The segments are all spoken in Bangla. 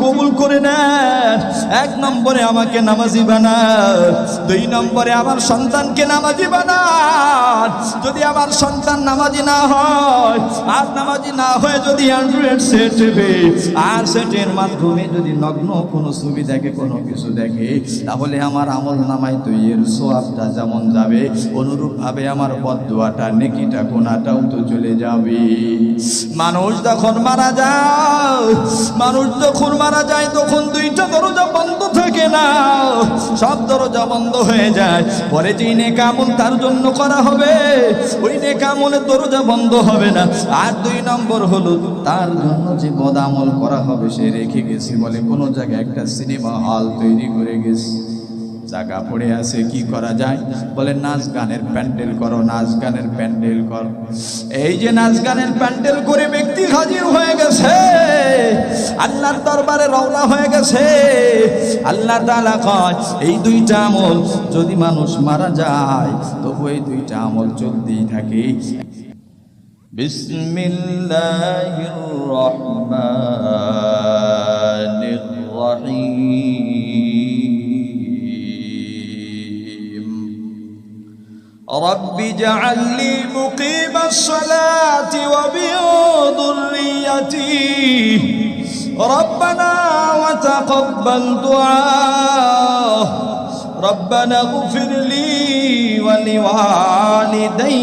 কবুল করে নেন। 1 নম্বরে আমাকে নামাজি বানান, 2 নম্বরে আমার সন্তানকে নামাজি বানান। যদি আমার সন্তান নামাজি না হয়, আর নামাজি না হয়ে যদি অ্যান্ড্রয়েড সেট আর সেটের মাধ্যমে যদি নগ্ন কোনো ছবি দেখে, কোনো কিছু দেখে, তাহলে আমার আমল নামায় তো এর সোয়াবটা যেমন যাবে, অনুরূপভাবে আমার বদদুয়াটা, নেকিটা, গুনাহটাও তো চলে যাবে। মানুষ যখন মারা যায় তখন 2টা দরজা বন্ধ থাকে না, সব দরজা বন্ধ হয়ে যায়। পরে যে নেক আমল তার জন্য করা হবে, ওই নেক আমলের দরজা বন্ধ হবে না। আর 2 নম্বর হলো তার জন্য যে বদ আমল করা হবে সে রেখে গেছে, বলে কোনো জায়গায় একটা সিনেমা হল তৈরি করে গেছে, জায়গা পড়ে আছে, কি করা যায়? বলে নাচ গানের প্যান্ডেল করো, নাচ গানের প্যান্ডেল কর। এই যে নাচ গানের প্যান্ডেল করে ব্যক্তি হাজির হয়ে গেছে, আল্লাহর দরবারে রওনা হয়ে গেছে। আল্লাহ তাআলা কয় এই 2টা আমল যদি মানুষ মারা যায় তবু এই 2টা আমল চলতেই থাকে। বিসমিল্লাহির রহমানির রহিম। رب اجعل لي مقيم الصلاة ومن ذريتي ربنا وتقبل دعاء ربنا اغفر لي ولوالدي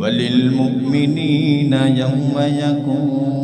وللمؤمنين يوم يقوم